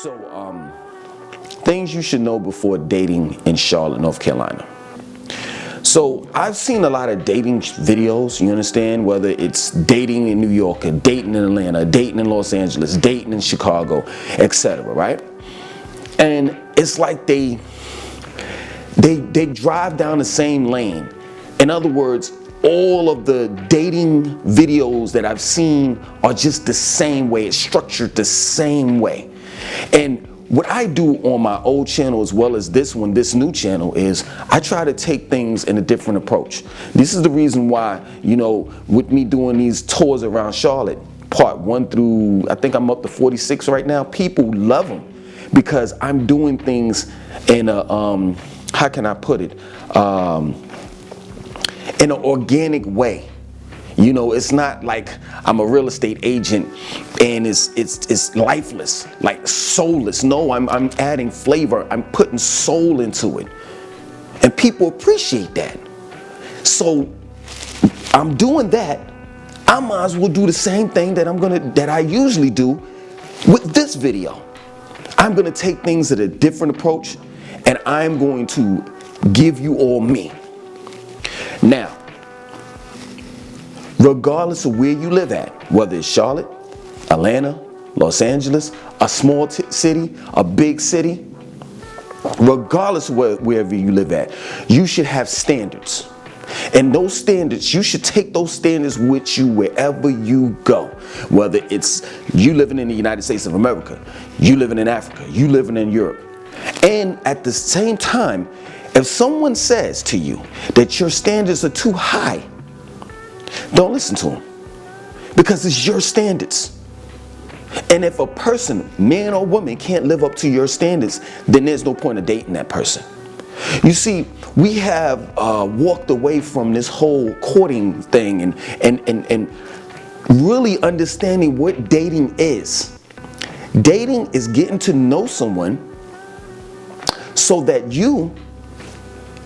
So, things you should know before dating in Charlotte, North Carolina. So I've seen a lot of dating videos, you understand, whether it's dating in New York, or dating in Atlanta, dating in Los Angeles, dating in Chicago, etc., right? And it's like they drive down the same lane. In other words, all of the dating videos that I've seen are just the same way. It's structured the same way. And what I do on my old channel as well as this one, this new channel, is I try to take things in a different approach. This is the reason why, with me doing these tours around Charlotte, part 1 through, I think I'm up to 46 right now, people love them because I'm doing things in a, how can I put it, in an organic way. It's not like I'm a real estate agent and it's lifeless, like soulless. No, I'm adding flavor. I'm putting soul into it. And people appreciate that. So I'm doing that. I might as well do the same thing that I usually do with this video. I'm gonna take things at a different approach and I'm going to give you all me. Now, regardless of where you live at, whether it's Charlotte, Atlanta, Los Angeles, a small city, a big city, regardless of wherever you live at, you should have standards. And those standards, you should take those standards with you wherever you go. Whether it's you living in the United States of America, you living in Africa, you living in Europe. And at the same time, if someone says to you that your standards are too high, don't listen to them, because it's your standards. And if a person, man or woman, can't live up to your standards, then there's no point of dating that person. You see, we have walked away from this whole courting thing and really understanding what dating is. Dating is getting to know someone so that you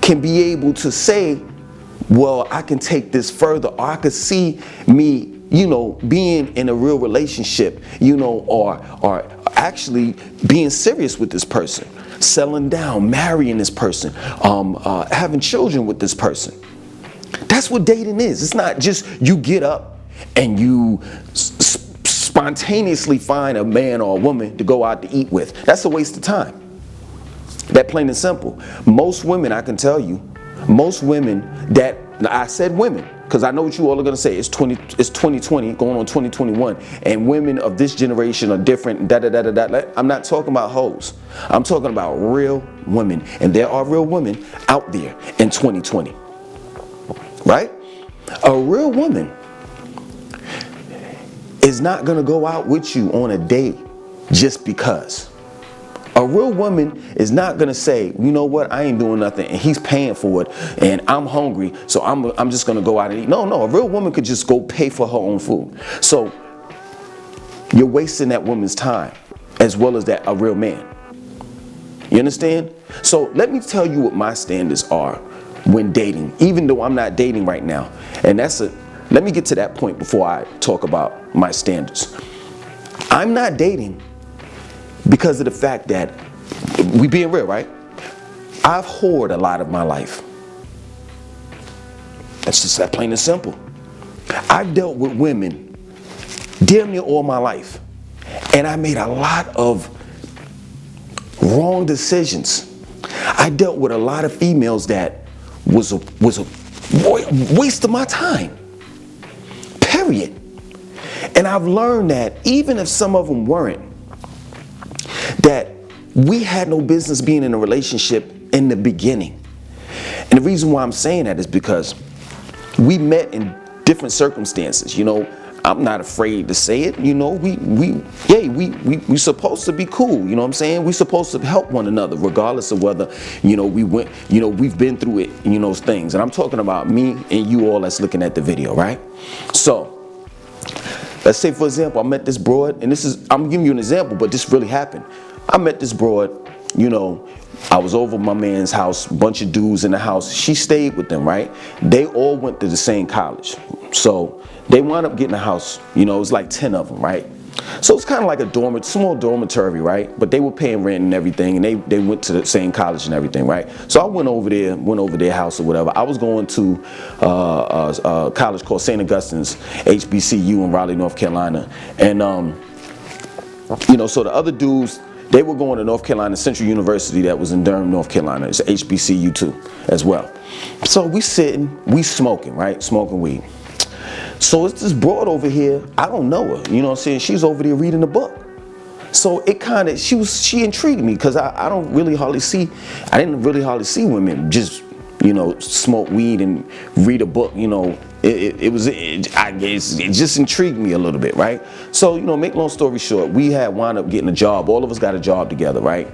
can be able to say, well, I can take this further, or I could see me, being in a real relationship, or actually being serious with this person, settling down, marrying this person, having children with this person. That's what dating is. It's not just you get up and you spontaneously find a man or a woman to go out to eat with. That's a waste of time. That plain and simple. Most women, I can tell you, most women that, I said women, because I know what you all are going to say, it's 2020 going on 2021, and women of this generation are different, I'm not talking about hoes. I'm talking about real women, and there are real women out there in 2020, right? A real woman is not going to go out with you on a date just because. A real woman is not gonna say, you know what, I ain't doing nothing and he's paying for it and I'm hungry, so I'm just gonna go out and eat. No, a real woman could just go pay for her own food. So you're wasting that woman's time as well as that a real man. You understand? So let me tell you what my standards are when dating, even though I'm not dating right now. And let me get to that point before I talk about my standards. I'm not dating because of the fact that, we being real, right? I've whored a lot of my life. That's just that plain and simple. I've dealt with women damn near all my life. And I made a lot of wrong decisions. I dealt with a lot of females that was a waste of my time. Period. And I've learned that even if some of them weren't, that we had no business being in a relationship in the beginning. And the reason why I'm saying that is because we met in different circumstances. I'm not afraid to say it. We supposed to be cool. You know what I'm saying? We supposed to help one another regardless of whether, we've been through it, those things. And I'm talking about me and you all that's looking at the video, right? So let's say, for example, I met this broad, and I'm giving you an example, but this really happened. I met this broad, I was over my man's house, bunch of dudes in the house. She stayed with them, right? They all went to the same college. So they wound up getting a house, it was like 10 of them, right? So it's kind of like a small dormitory, right? But they were paying rent and everything, and they went to the same college and everything, right? So I went over their house or whatever. I was going to a college called St. Augustine's HBCU in Raleigh, North Carolina, and so the other dudes, they were going to North Carolina Central University that was in Durham, North Carolina. It's HBCU too, as well. So we smoking, right? Smoking weed. So it's this broad over here, I don't know her, you know what I'm saying? She's over there reading a book. So it kind of, she intrigued me because I didn't really hardly see women just, smoke weed and read a book, it just intrigued me a little bit, right? So, make long story short, we had wound up getting a job. All of us got a job together, right?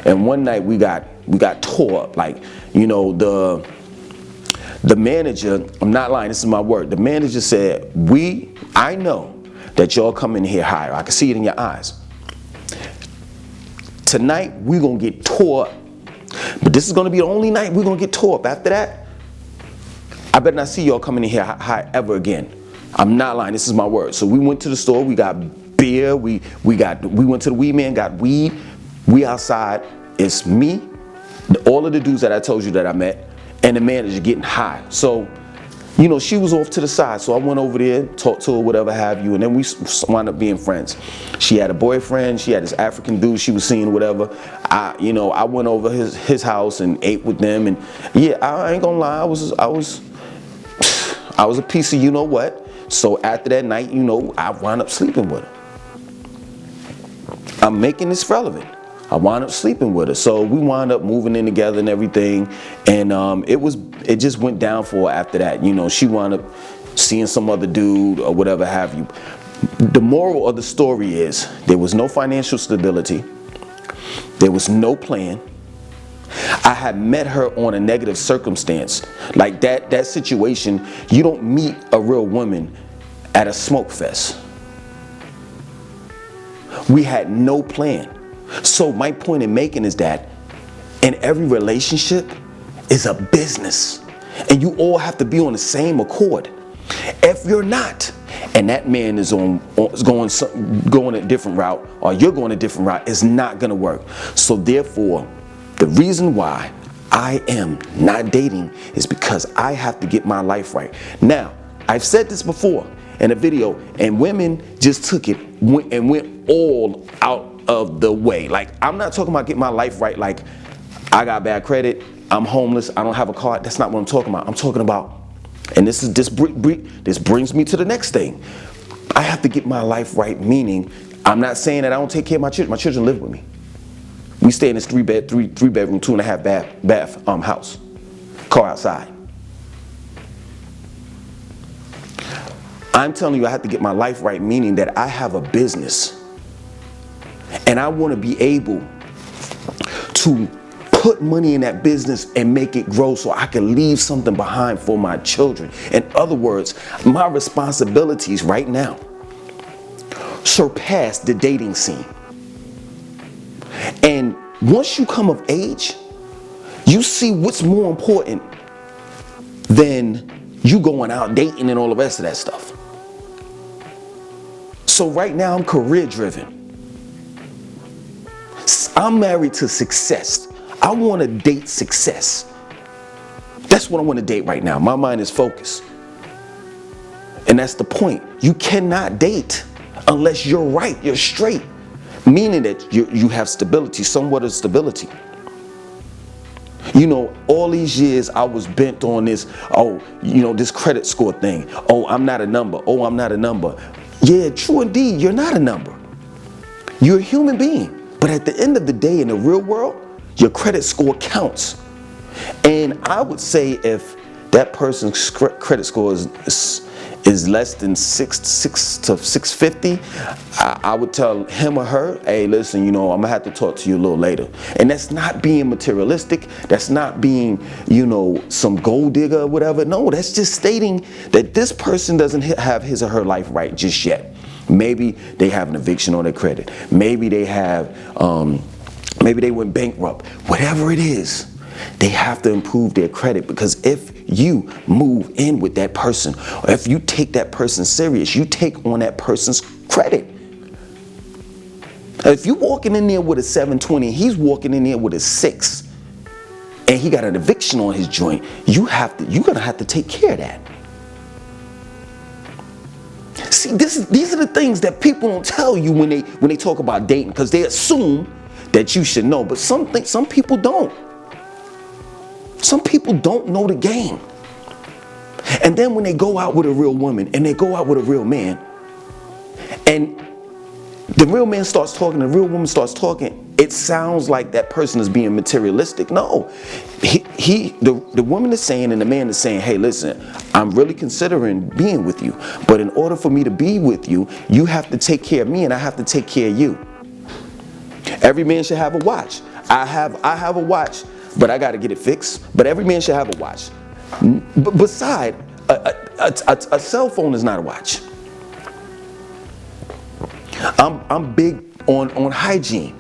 And one night we got tore up, like, the manager, I'm not lying, this is my word. The manager said, I know that y'all come in here higher. I can see it in your eyes. Tonight, we're going to get tore up. But this is going to be the only night we're going to get tore up. After that, I better not see y'all coming in here high ever again. I'm not lying, this is my word. So we went to the store, we got beer, we went to the weed man, got weed. We outside, it's me, all of the dudes that I told you that I met, and the manager getting high. So, she was off to the side. So I went over there, talked to her, whatever have you, and then we wound up being friends. She had a boyfriend, she had this African dude she was seeing, whatever. I went over his house and ate with them, and yeah, I ain't gonna lie, I was a piece of what. So after that night, I wound up sleeping with her. I'm making this relevant. I wound up sleeping with her. So we wound up moving in together and everything. And it just went down for her after that. She wound up seeing some other dude or whatever have you. The moral of the story is there was no financial stability. There was no plan. I had met her on a negative circumstance. Like that situation, you don't meet a real woman at a smoke fest. We had no plan. So my point in making is that in every relationship is a business, and you all have to be on the same accord. If you're not, and that man is going a different route, or you're going a different route, it's not gonna work. So therefore, the reason why I am not dating is because I have to get my life right. Now, I've said this before in a video, and women just took it and went all out of the way. Like, I'm not talking about getting my life right, like I got bad credit, I'm homeless, I don't have a car. That's not what I'm talking about. I'm talking about, and this brings me to the next thing. I have to get my life right, meaning I'm not saying that I don't take care of my children. My children live with me. We stay in this three bedroom, 2.5 bath house. Car outside. I'm telling you, I have to get my life right, meaning that I have a business. And I want to be able to put money in that business and make it grow so I can leave something behind for my children. In other words, my responsibilities right now surpass the dating scene. And once you come of age, you see what's more important than you going out dating and all the rest of that stuff. So right now I'm career driven. I'm married to success. I want to date success. That's what I want to date right now. My mind is focused. And that's the point. You cannot date unless you're right, you're straight. Meaning that you have stability, somewhat of stability. All these years I was bent on this, this credit score thing. Oh, I'm not a number. Oh, I'm not a number. Yeah, true indeed, you're not a number. You're a human being. But at the end of the day, in the real world, your credit score counts. And I would say if that person's credit score is less than 6 to 650, I would tell him or her, hey, listen, I'm gonna have to talk to you a little later. And that's not being materialistic. That's not being, some gold digger or whatever. No, that's just stating that this person doesn't have his or her life right just yet. Maybe they have an eviction on their credit. Maybe they have, maybe they went bankrupt. Whatever it is, they have to improve their credit, because if you move in with that person, or if you take that person serious, you take on that person's credit. If you're walking in there with a 720, he's walking in there with a 6, and he got an eviction on his joint, you're gonna have to take care of that. See, these are the things that people don't tell you when they talk about dating, because they assume that you should know. But some people don't. Some people don't know the game. And then when they go out with a real woman and they go out with a real man, and the real man starts talking, the real woman starts talking, it sounds like that person is being materialistic. No, the woman is saying and the man is saying, hey, listen, I'm really considering being with you, but in order for me to be with you, you have to take care of me and I have to take care of you. Every man should have a watch. I have a watch, but I got to get it fixed. But every man should have a watch. Beside, a cell phone is not a watch. I'm big on hygiene.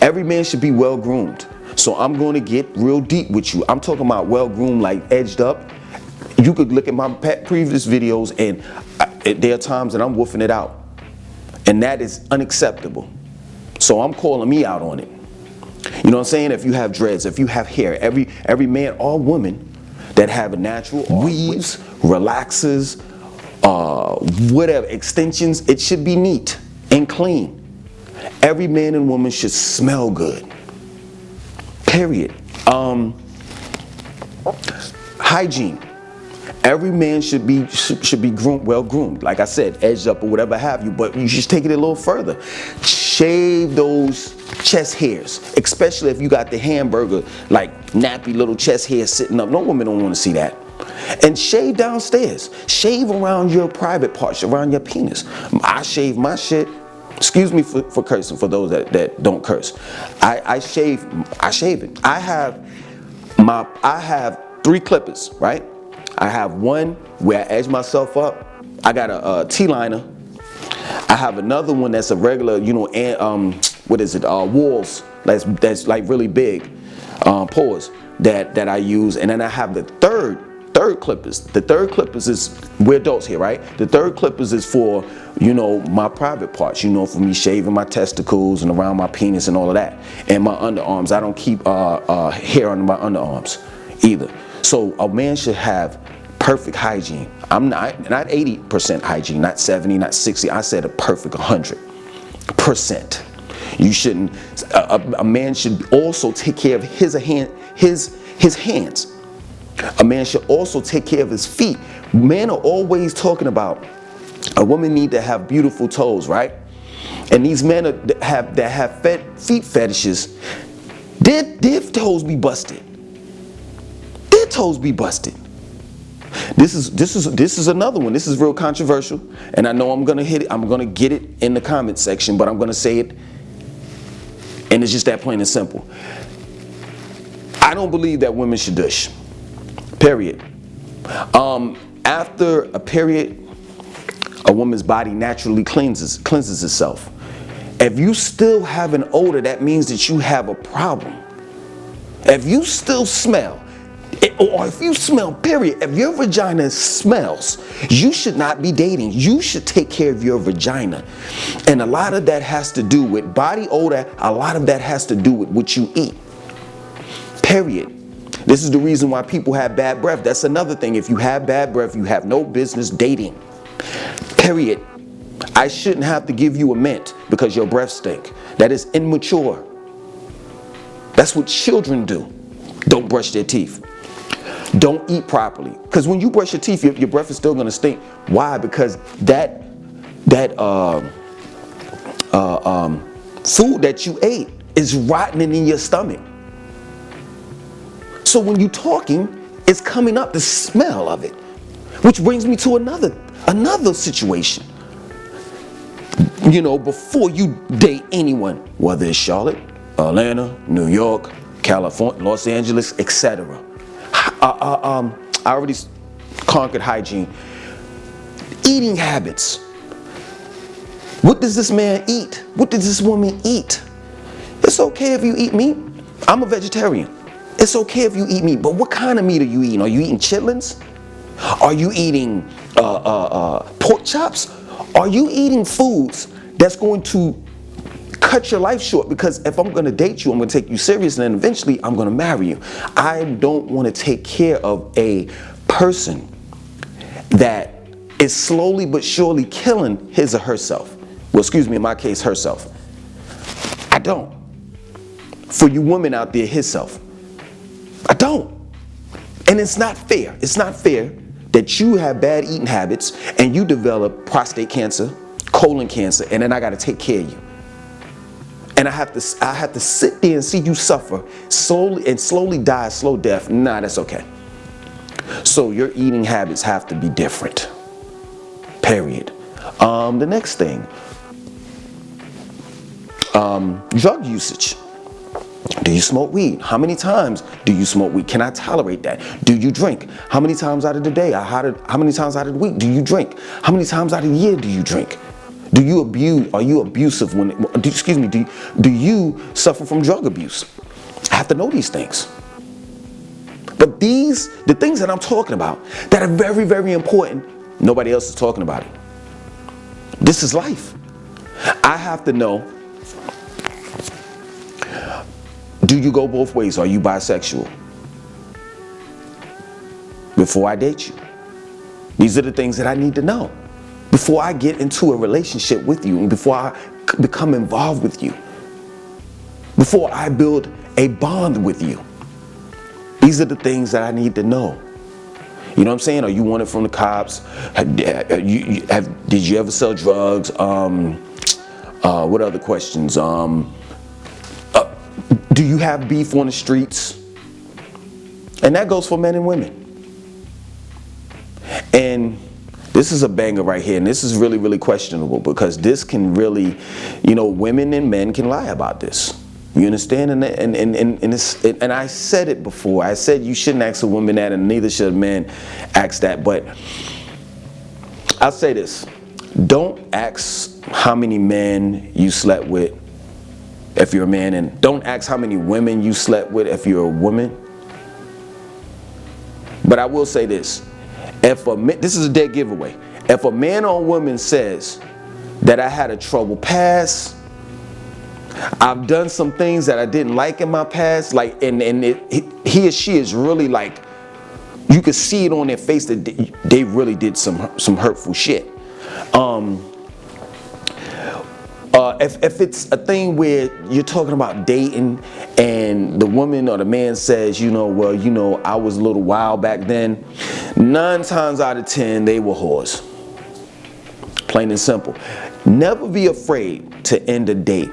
Every man should be well groomed. So I'm going to get real deep with you. I'm talking about well groomed, like edged up. You could look at my previous videos, and there are times that I'm woofing it out, and that is unacceptable. So I'm calling me out on it. You know what I'm saying? If you have dreads, if you have hair, every man or woman that have a natural weaves, relaxes, whatever, extensions, it should be neat and clean. Every man and woman should smell good. Period. Hygiene. Every man should be groomed, well groomed. Like I said, edged up or whatever have you, but you should take it a little further. Shave those chest hairs, especially if you got the hamburger, like nappy little chest hair sitting up. No woman don't want to see that. And shave downstairs. Shave around your private parts, around your penis. I shave my shit. Excuse me for cursing, for those that don't curse. I shave it. I have 3 clippers, right? I have one where I edge myself up. I got a T-liner. I have another one that's a regular, walls that's like really big, pores that I use. And then I have the third clippers. The third clippers is, we're adults here, right? The third clippers is for, my private parts, for me shaving my testicles and around my penis and all of that. And my underarms. I don't keep hair under my underarms either. So a man should have perfect hygiene. I'm not 80% hygiene, not 70, not 60. I said a perfect 100%. You shouldn't. A man should also take care of his hands. A man should also take care of his feet. Men are always talking about a woman need to have beautiful toes, right? And these men that have feet fetishes, their toes be busted. Their toes be busted. This is another one. This is real controversial, and I know I'm gonna hit it. I'm gonna get it in the comment section, but I'm gonna say it, and it's just that plain and simple. I don't believe that women should douche. Period. After a period, a woman's body naturally cleanses itself. If you still have an odor, that means that you have a problem. If you still smell, or if you smell, period, if your vagina smells, you should not be dating. You should take care of your vagina. And a lot of that has to do with body odor. A lot of that has to do with what you eat. Period. This is the reason why people have bad breath. That's another thing. If you have bad breath, you have no business dating. Period. I shouldn't have to give you a mint because your breath stink. That is immature. That's what children do. Don't brush their teeth. Don't eat properly. Because when you brush your teeth, your breath is still going to stink. Why? Because that food that you ate is rotting in your stomach. So when you're talking, it's coming up, the smell of it. Which brings me to another situation. Before you date anyone, whether it's Charlotte, Atlanta, New York, California, Los Angeles, etc. I already conquered hygiene. Eating habits. What does this man eat? What does this woman eat? It's okay if you eat meat. I'm a vegetarian. It's okay if you eat meat, but what kind of meat are you eating? Are you eating chitlins? Are you eating pork chops? Are you eating foods that's going to cut your life short, because if I'm going to date you, I'm going to take you serious, and then eventually I'm going to marry you. I don't want to take care of a person that is slowly but surely killing his or herself. Well, excuse me, in my case, herself. I don't. For you women out there, hisself. I don't. And it's not fair. It's not fair that you have bad eating habits and you develop prostate cancer, colon cancer, and then I got to take care of you. And I have to sit there and see you suffer slowly die a slow death. Nah, that's okay. So your eating habits have to be different. Period. The next thing, drug usage. Do you smoke weed? How many times do you smoke weed? Can I tolerate that? Do you drink? How many times out of the day? How many times out of the week do you drink? How many times out of the year do you drink? Do you abuse? Are you abusive do you suffer from drug abuse? I have to know these things. But the things that I'm talking about that are very, very important, nobody else is talking about it. This is life. I have to know, do you go both ways? Are you bisexual? Before I date you. These are the things that I need to know before I get into a relationship with you and before I become involved with you. Before I build a bond with you. These are the things that I need to know. You know what I'm saying? Are you wanted from the cops? Did you ever sell drugs? What other questions? Do you have beef on the streets? And that goes for men and women. And this is a banger right here. And this is really, really questionable, because this can really, women and men can lie about this. You understand? And I said it before. I said you shouldn't ask a woman that, and neither should men ask that. But I'll say this. Don't ask how many men you slept with if you're a man, and don't ask how many women you slept with if you're a woman. But I will say this. This is a dead giveaway. If a man or woman says that I had a troubled past, I've done some things that I didn't like in my past, he or she is really like, you could see it on their face that they really did some hurtful shit. If it's a thing where you're talking about dating and the woman or the man says, I was a little wild back then, 9 times out of 10 they were whores. Plain and simple. Never be afraid to end a date.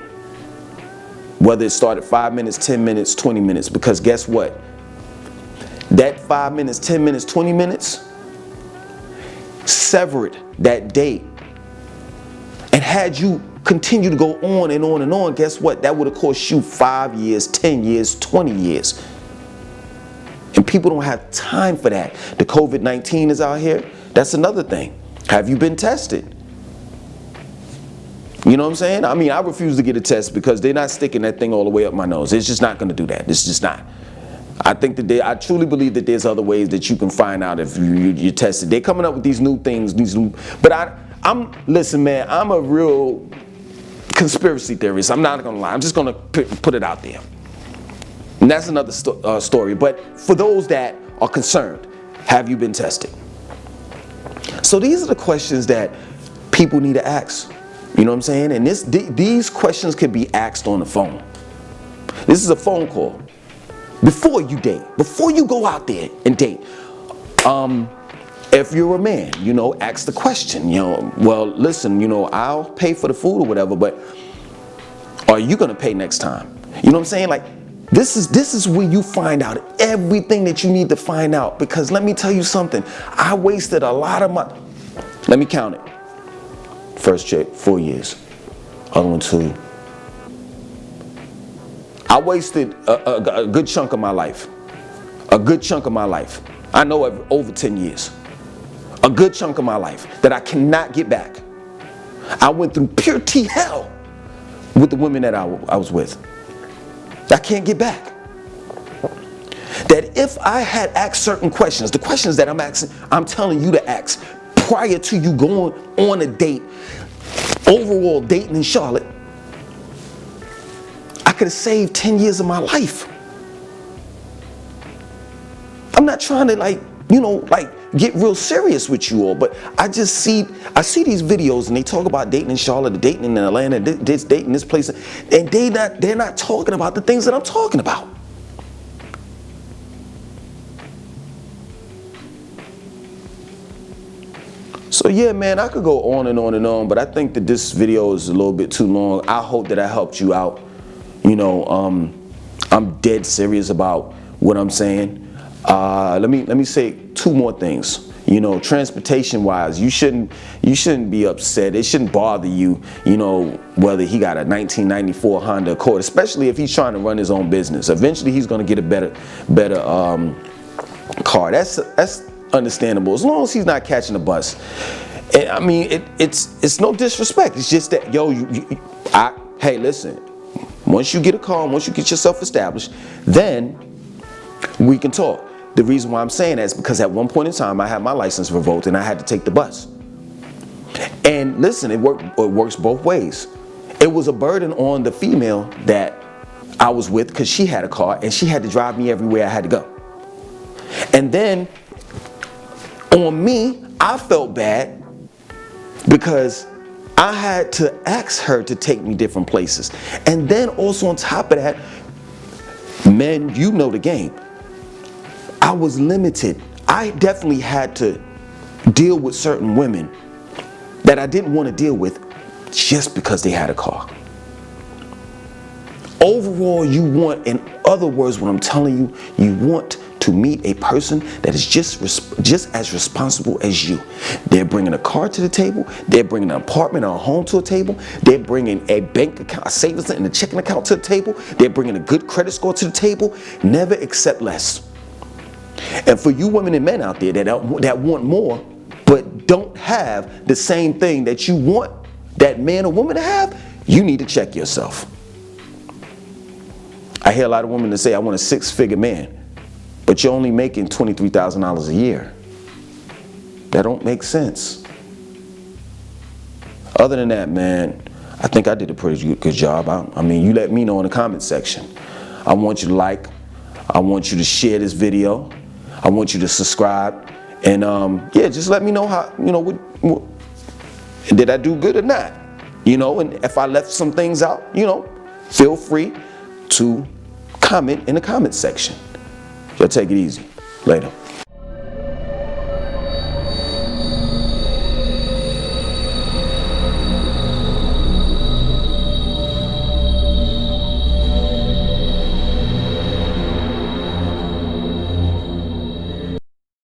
Whether it started 5 minutes, 10 minutes, 20 minutes, because guess what? That 5 minutes, 10 minutes, 20 minutes severed that date. And had you continue to go on and on and on, guess what? That would have cost you 5 years, 10 years, 20 years. And people don't have time for that. The COVID-19 is out here. That's another thing. Have you been tested? You know what I'm saying? I mean, I refuse to get a test because they're not sticking that thing all the way up my nose. It's just not going to do that. It's just not. I truly believe that there's other ways that you can find out if you're tested. They're coming up with these new things, but listen, man, I'm a real conspiracy theorist. I'm not going to lie. I'm just going to put it out there. And that's another story. But for those that are concerned, have you been tested? So these are the questions that people need to ask. You know what I'm saying? And these questions can be asked on the phone. This is a phone call. Before you date, before you go out there and date, if you're a man, ask the question, well, listen, I'll pay for the food or whatever, but are you going to pay next time? You know what I'm saying? Like, this is where you find out everything that you need to find out, because let me tell you something. I wasted a lot of my, let me count it. First chick, 4 years. Other one, 2. I wasted a good chunk of my life. A good chunk of my life. I know over 10 years. A good chunk of my life that I cannot get back. I went through pure T hell with the women that I was with. I can't get back. That if I had asked certain questions, the questions that I'm telling you to ask prior to you going on a date, overall dating in Charlotte, could have saved 10 years of my life. I'm not trying to get real serious with you all, but I see these videos and they talk about dating in Charlotte, dating in Atlanta, dating this place, and they're not talking about the things that I'm talking about. So yeah, man, I could go on and on and on, but I think that this video is a little bit too long. I hope that I helped you out. I'm dead serious about what I'm saying. Let me say two more things. Transportation wise, you shouldn't be upset. It shouldn't bother you, whether he got a 1994 Honda Accord, especially if he's trying to run his own business. Eventually he's going to get a better car. That's understandable, as long as he's not catching a bus. I mean, it's no disrespect. It's just that, hey, listen, once you get a car, once you get yourself established, then we can talk. The reason why I'm saying that is because at one point in time, I had my license revoked and I had to take the bus. And listen, it works both ways. It was a burden on the female that I was with because she had a car and she had to drive me everywhere I had to go. And then on me, I felt bad because I had to ask her to take me different places. And then also on top of that, men, you know the game. I was limited. I definitely had to deal with certain women that I didn't want to deal with just because they had a car. Overall, you want, in other words, what I'm telling you, you want to meet a person that is just as responsible as you. They're bringing a car to the table. They're bringing an apartment or a home to a table. They're bringing a bank account, a savings and a checking account to the table. They're bringing a good credit score to the table. Never accept less. And for you women and men out there that want more, but don't have the same thing that you want that man or woman to have, you need to check yourself. I hear a lot of women that say, I want a 6-figure man, but you're only making $23,000 a year. That don't make sense. Other than that, man, I think I did a pretty good job. I mean, you let me know in the comment section. I want you to like, I want you to share this video. I want you to subscribe. And yeah, just let me know how, did I do good or not? And if I left some things out, feel free to comment in the comment section. So take it easy. Later.